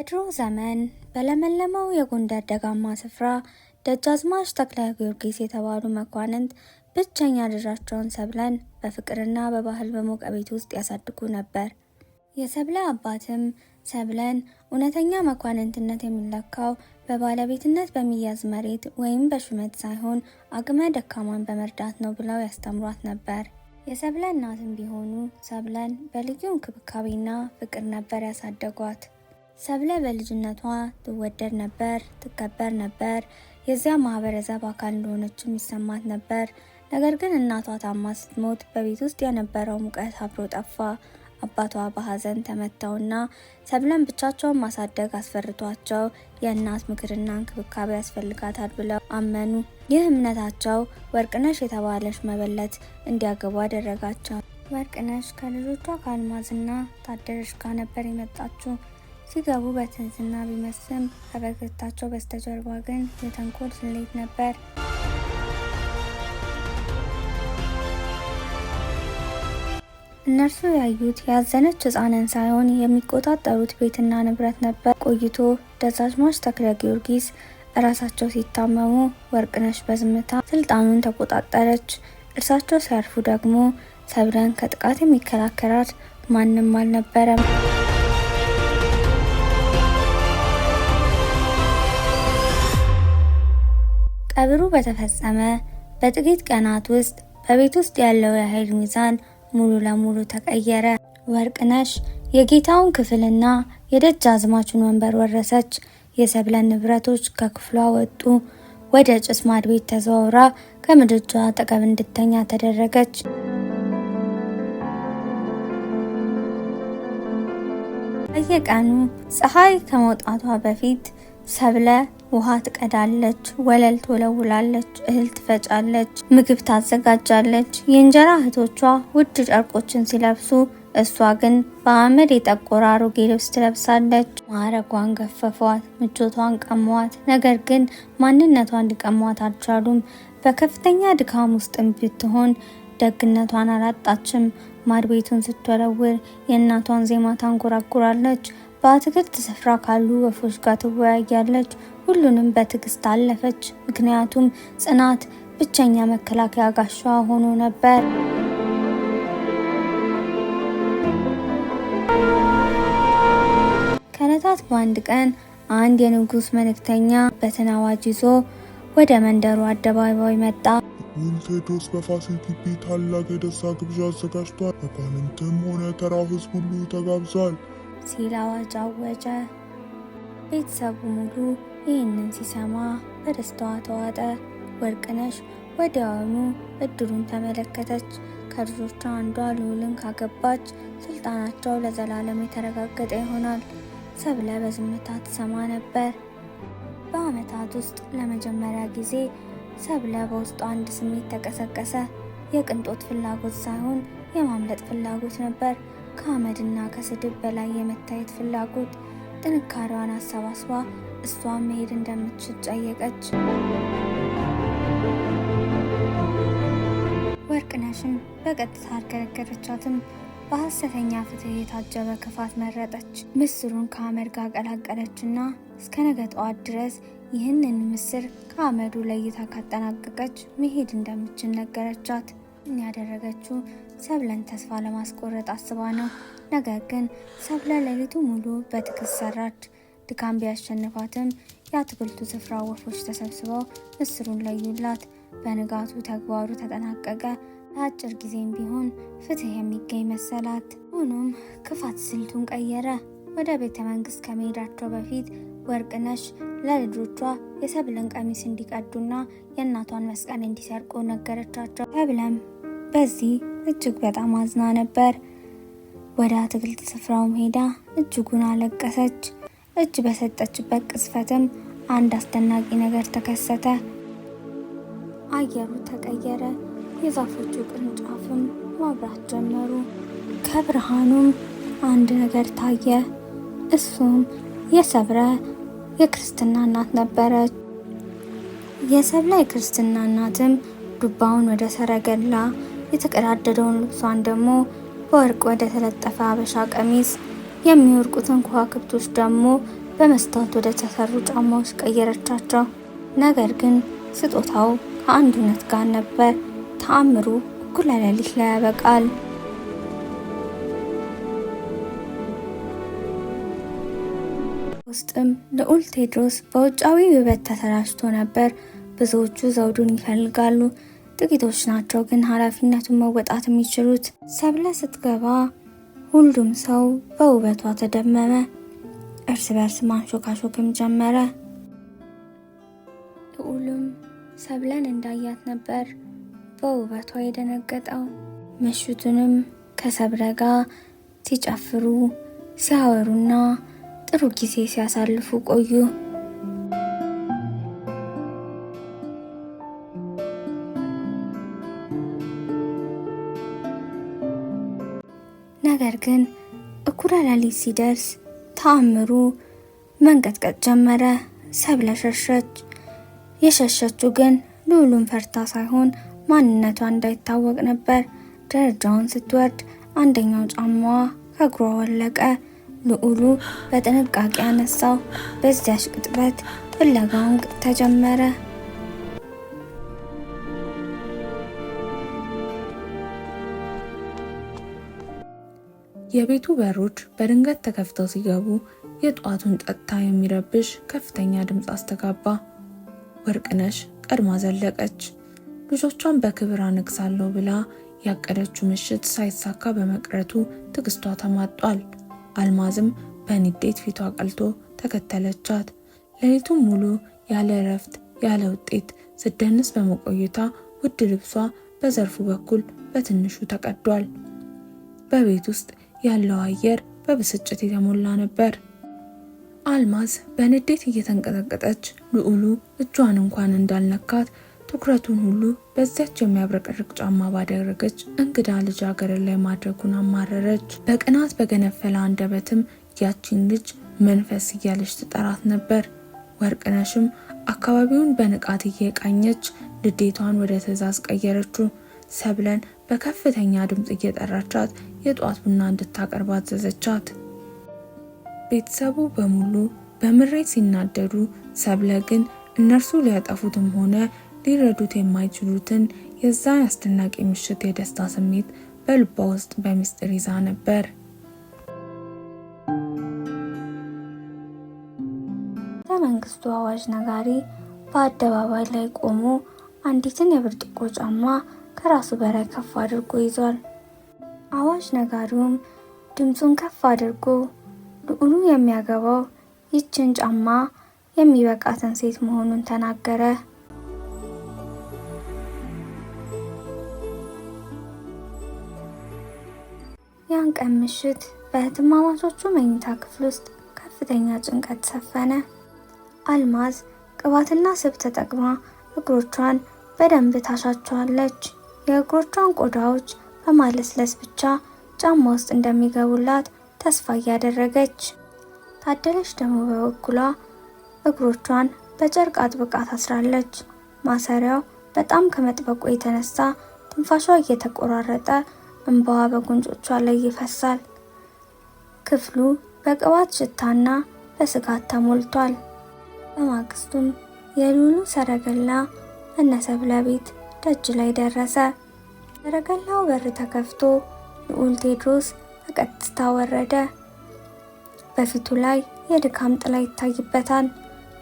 በድሮ ዘመን በለመለመው የጎንደር ደጋማ ስፍራ ደጃዝማች ተክለ ጊዮርጊስ የተባሉ መኳንንት ብቸኛ ልጃቸውን ሰብለን በፍቅርና በባህል በሞቀ ቤት ውስጥ ያሳድጉ ነበር። የሰብለ አባትም ሰብለን እውነተኛ መኳንንትነት የሚለካው በባለቤትነት በሚያዝ መሬት ወይም በሹመት ሳይሆን አቅመ ደካማን በመርዳት ነው ብለው ያስተምሯት ነበር። የሰብለ እናትም ቢሆኑ ሰብለን በልዩ እንክብካቤና ፍቅር ነበር ያሳደጓት። ሰብለ በልጅነቷ ትወደድ ነበር፣ ትከበር ነበር። የዚያ ማህበረሰብ አካል እንደሆነችም ይሰማት ነበር። ነገር ግን እናቷ ታማ ስትሞት በቤት ውስጥ የነበረው ሙቀት አብሮ ጠፋ። አባቷ በሐዘን ተመተውና ሰብለን ብቻቸውን ማሳደግ አስፈርቷቸው የእናት ምክርና እንክብካቤ ያስፈልጋታል ብለው አመኑ። ይህ እምነታቸው ወርቅነሽ የተባለች መበለት እንዲያገቡ አደረጋቸው። ወርቅነሽ ከልጆቿ ከአልማዝና ታደረች ጋር ነበር የመጣችው። ሲገቡ በትህትና ቢመስልም ከፈገግታቸው በስተጀርባ ግን የተንኮል ስሌት ነበር። እነርሱ ያዩት ያዘነች ሕፃንን ሳይሆን የሚቆጣጠሩት ቤትና ንብረት ነበር። ቆይቶ ደጃዝማች ተክለ ጊዮርጊስ እራሳቸው ሲታመሙ ወርቅነሽ በዝምታ ስልጣኑን ተቆጣጠረች። እርሳቸው ሲያርፉ ደግሞ ሰብለን ከጥቃት የሚከላከላት ማንም አልነበረም። ቀብሩ በተፈጸመ በጥቂት ቀናት ውስጥ በቤት ውስጥ ያለው የኃይል ሚዛን ሙሉ ለሙሉ ተቀየረ። ወርቅነሽ የጌታውን ክፍልና የደጃዝማቹን ወንበር ወረሰች። የሰብለን ንብረቶች ከክፍሏ ወጡ። ወደ ጭስ ማድ ቤት ተዘዋውራ ከምድጃ አጠገብ እንድተኛ ተደረገች። በየቀኑ ፀሐይ ከመውጣቷ በፊት ሰብለ ውሃ ትቀዳለች፣ ወለል ትወለውላለች፣ እህል ትፈጫለች፣ ምግብ ታዘጋጃለች። የእንጀራ እህቶቿ ውድ ጨርቆችን ሲለብሱ እሷ ግን በአመድ የጠቆረ አሮጌ ልብስ ትለብሳለች። ማዕረጓን ገፈፏት፣ ምቾቷን ቀሟት። ነገር ግን ማንነቷን ሊቀሟት አልቻሉም። በከፍተኛ ድካም ውስጥም ብትሆን ደግነቷን አላጣችም። ማድ ቤቱን ስትወለውል የእናቷን ዜማ ታንጎራጉራለች። በአትክልት ስፍራ ካሉ ወፎች ጋር ትወያያለች። ሁሉንም በትዕግስት አለፈች። ምክንያቱም ጽናት ብቸኛ መከላከያ ጋሻ ሆኖ ነበር። ከዕለታት በአንድ ቀን አንድ የንጉሥ መልእክተኛ በትናዋጅ ይዞ ወደ መንደሩ አደባባይ መጣ። ቴዎድሮስ በፋሲል ግቢ ታላቅ የደስታ ግብዣ አዘጋጅቷል። መኳንንትም ሆነ ተራው ሕዝብ ሁሉ ተጋብዟል ሲል አዋጅ አወጀ። ቤተሰቡ ሙሉ ይህንን ሲሰማ በደስታዋ ተዋጠ። ወርቅነሽ ወዲያውኑ እድሉን ተመለከተች። ከልጆቿ አንዷ ልዑልን ካገባች ስልጣናቸው ለዘላለም የተረጋገጠ ይሆናል። ሰብለ በዝምታ ትሰማ ነበር። በዓመታት ውስጥ ለመጀመሪያ ጊዜ ሰብለ በውስጡ አንድ ስሜት ተቀሰቀሰ። የቅንጦት ፍላጎት ሳይሆን የማምለጥ ፍላጎት ነበር። ከአመድና ከስድብ በላይ የመታየት ፍላጎት። ጥንካሬዋን አሰባስባ እሷን መሄድ እንደምትችል ጠየቀች። ወርቅነሽን በቀጥታ አልከለከለቻትም። በሐሰተኛ ፍትህ የታጀበ ክፋት መረጠች። ምስሩን ከአመድ ጋር ቀላቀለችና እስከ ነገ ጠዋት ድረስ ይህንን ምስር ከአመዱ ለይታ ካጠናቀቀች መሄድ እንደምትችል ነገረቻት። ያደረገችው ሰብለን ተስፋ ለማስቆረጥ አስባ ነው። ነገር ግን ሰብለ ሌሊቱ ሙሉ በትዕግስት ሰራች። ድካም ቢያሸንፋትም የአትክልቱ ስፍራ ወፎች ተሰብስበው ምስሩን ለዩላት። በንጋቱ ተግባሩ ተጠናቀቀ። ለአጭር ጊዜም ቢሆን ፍትህ የሚገኝ መሰላት። ሆኖም ክፋት ስልቱን ቀየረ። ወደ ቤተ መንግስት ከመሄዳቸው በፊት ወርቅነሽ ለልጆቿ የሰብለን ቀሚስ እንዲቀዱና የእናቷን መስቀል እንዲሰርቁ ነገረቻቸው። ሰብለም በዚህ እጅግ በጣም አዝና ነበር። ወደ አትክልት ስፍራውም ሄዳ እጅጉን አለቀሰች። እጅ በሰጠችበት ቅጽበትም አንድ አስደናቂ ነገር ተከሰተ። አየሩ ተቀየረ። የዛፎቹ ቅርንጫፍም ማብራት ጀመሩ። ከብርሃኑም አንድ ነገር ታየ። እሱም የሰብለ የክርስትና እናት ነበረች። የሰብለ የክርስትና እናትም ዱባውን ወደ ሰረገላ፣ የተቀዳደደውን ልብሷን ደግሞ በወርቅ ወደ ተለጠፈ አበሻ ቀሚስ፣ የሚወርቁትን ከዋክብቶች ደግሞ በመስታወት ወደ ተሰሩ ጫማዎች ቀየረቻቸው። ነገር ግን ስጦታው ከአንድ እውነት ጋር ነበር። ተአምሩ እኩለ ሌሊት ላይ ያበቃል። ውስጥም ልዑል ቴዎድሮስ በውጫዊ ውበት ተሰራጭቶ ነበር። ብዙዎቹ ዘውዱን ይፈልጋሉ፣ ጥቂቶች ናቸው ግን ኃላፊነቱን መወጣት የሚችሉት። ሰብለ ስትገባ ሁሉም ሰው በውበቷ ተደመመ። እርስ በርስ ማንሾካሾክም ጀመረ። ልዑልም ሰብለን እንዳያት ነበር በውበቷ የደነገጠው። ምሽቱንም ከሰብለ ጋር ሲጨፍሩ ሲያወሩና ጥሩ ጊዜ ሲያሳልፉ ቆዩ። ነገር ግን እኩለ ሌሊት ሲደርስ ተአምሩ መንቀጥቀጥ ጀመረ። ሰብለ ሸሸች። የሸሸችው ግን ልዑሉን ፈርታ ሳይሆን ማንነቷ እንዳይታወቅ ነበር። ደረጃውን ስትወርድ አንደኛው ጫማዋ ከእግሯ ወለቀ። ልዑሉ በጥንቃቄ አነሳው። በዚያች ቅጽበት ፍለጋውን ተጀመረ። የቤቱ በሮች በድንገት ተከፍተው ሲገቡ የጧቱን ጸጥታ የሚረብሽ ከፍተኛ ድምፅ አስተጋባ። ወርቅነሽ ቀድማ ዘለቀች። ልጆቿን በክብር አነግሳለሁ ብላ ያቀደችው ምሽት ሳይሳካ በመቅረቱ ትዕግስቷ ተማጧል። አልማዝም በንዴት ፊቷ ቀልቶ ተከተለቻት። ሌሊቱን ሙሉ ያለ እረፍት ያለ ውጤት ስትደንስ በመቆየቷ ውድ ልብሷ በዘርፉ በኩል በትንሹ ተቀዷል። በቤት ውስጥ ያለው አየር በብስጭት የተሞላ ነበር። አልማዝ በንዴት እየተንቀጠቀጠች ልዑሉ እጇን እንኳን እንዳልነካት ትኩረቱን ሁሉ በዚያች የሚያብረቀርቅ ጫማ ባደረገች እንግዳ ልጃገረድ ላይ ማድረጉን አማረረች። በቅናት በገነፈለ አንደበትም ያቺን ልጅ መንፈስ እያለች ትጠራት ነበር። ወርቅነሽም አካባቢውን በንቃት እየቃኘች ንዴቷን ወደ ትዕዛዝ ቀየረችው። ሰብለን በከፍተኛ ድምፅ እየጠራቻት የጧት ቡና እንድታቀርብ አዘዘቻት። ቤተሰቡ በሙሉ በምሬት ሲናደዱ፣ ሰብለ ግን እነርሱ ሊያጠፉትም ሆነ ሊረዱት የማይችሉትን የዛን አስደናቂ ምሽት የደስታ ስሜት በልቧ ውስጥ በሚስጥር ይዛ ነበር። የመንግስቱ አዋጅ ነጋሪ በአደባባይ ላይ ቆሞ አንዲትን የብርጭቆ ጫማ ከራሱ በላይ ከፍ አድርጎ ይዟል። አዋጅ ነጋሪውም ድምፁን ከፍ አድርጎ ልዑሉ የሚያገባው ይችን ጫማ የሚበቃትን ሴት መሆኑን ተናገረ። ያን ቀን ምሽት በእህትማማቾቹ መኝታ ክፍል ውስጥ ከፍተኛ ጭንቀት ሰፈነ። አልማዝ ቅባትና ስብ ተጠቅማ እግሮቿን በደንብ ታሻቸዋለች። የእግሮቿን ቆዳዎች በማለስለስ ብቻ ጫማ ውስጥ እንደሚገቡላት ተስፋ እያደረገች፣ ታደለች ደግሞ በበኩሏ እግሮቿን በጨርቅ አጥብቃ ታስራለች። ማሰሪያው በጣም ከመጥበቁ የተነሳ ትንፋሿ እየተቆራረጠ እንባዋ በጉንጮቿ ላይ ይፈሳል። ክፍሉ በቅባት ሽታና በስጋት ተሞልቷል። በማግስቱም የልዑሉ ሰረገላ በነሰብለ ቤት ደጅ ላይ ደረሰ። ሰረገላው በር ተከፍቶ ልዑል ቴዎድሮስ በቀጥታ ወረደ። በፊቱ ላይ የድካም ጥላ ይታይበታል።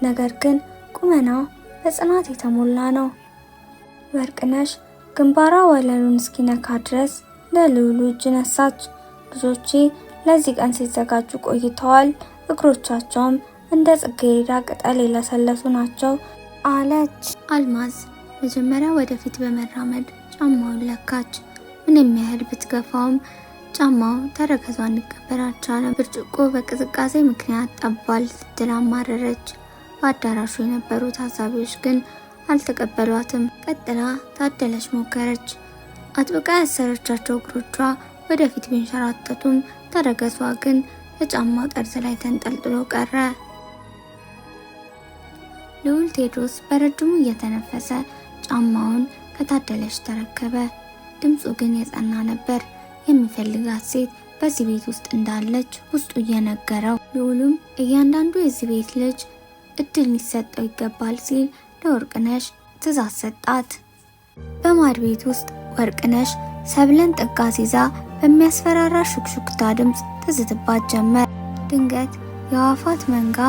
ነገር ግን ቁመናው በጽናት የተሞላ ነው። ወርቅነሽ ግንባሯ ወለሉን እስኪነካ ድረስ ለልዑሉ እጅ ነሳች። ልጆቼ ለዚህ ቀን ሲዘጋጁ ቆይተዋል። እግሮቻቸውም እንደ ጽጌረዳ ቅጠል የለሰለሱ ናቸው አለች። አልማዝ መጀመሪያ ወደፊት በመራመድ ጫማውን ለካች። ምንም ያህል ብትገፋውም ጫማው ተረከዟን ሊቀበል አልቻለም። ብርጭቆ በቅዝቃዜ ምክንያት ጠቧል ስትል አማረረች። በአዳራሹ የነበሩ ታዛቢዎች ግን አልተቀበሏትም። ቀጥላ ታደለች ሞከረች። አጥብቃ ያሰረቻቸው እግሮቿ ወደፊት ቢንሸራተቱም ተረከዟ ግን የጫማው ጠርዝ ላይ ተንጠልጥሎ ቀረ። ልዑል ቴዎድሮስ በረጅሙ እየተነፈሰ ጫማውን ከታደለች ተረከበ። ድምፁ ግን የጸና ነበር። የሚፈልጋት ሴት በዚህ ቤት ውስጥ እንዳለች ውስጡ እየነገረው፣ ልዑልም እያንዳንዱ የዚህ ቤት ልጅ እድል ሊሰጠው ይገባል ሲል ለወርቅነሽ ትዕዛዝ ሰጣት። በማድ ቤት ውስጥ ወርቅነሽ ሰብለን ጥጋዝ ይዛ በሚያስፈራራ ሹክሹክታ ድምፅ ትዝትባት ጀመር። ድንገት የአዕዋፋት መንጋ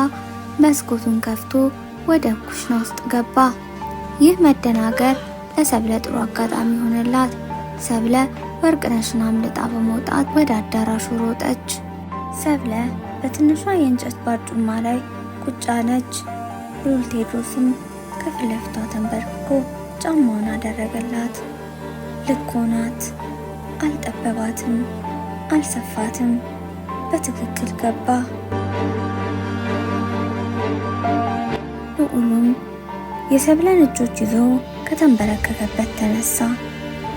መስኮቱን ከፍቶ ወደ ኩሽና ውስጥ ገባ። ይህ መደናገር ለሰብለ ጥሩ አጋጣሚ ሆነላት። ሰብለ ወርቅነሽን አምልጣ በመውጣት ወደ አዳራሹ ሮጠች። ሰብለ በትንሿ የእንጨት ባርጩማ ላይ ቁጭ አለች። ልዑል ቴዎድሮስም ከፊት ለፊቷ ተንበርክኮ ጫማውን አደረገላት። ልክ ናት። አልጠበባትም፣ አልሰፋትም። በትክክል ገባ። ልዑሉም የሰብለን እጆች ይዞ ከተንበረከከበት ተነሳ።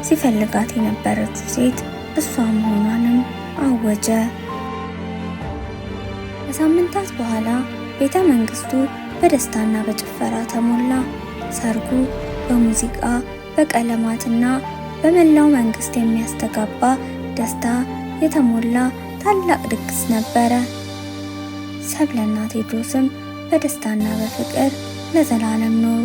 ሲፈልጋት የነበረችው ሴት እሷ መሆኗንም አወጀ። ከሳምንታት በኋላ ቤተ መንግስቱ በደስታና በጭፈራ ተሞላ። ሰርጉ በሙዚቃ በቀለማትና በመላው መንግስት የሚያስተጋባ ደስታ የተሞላ ታላቅ ድግስ ነበረ። ሰብለና ቴዎድሮስም በደስታና በፍቅር ለዘላለም ኖሩ።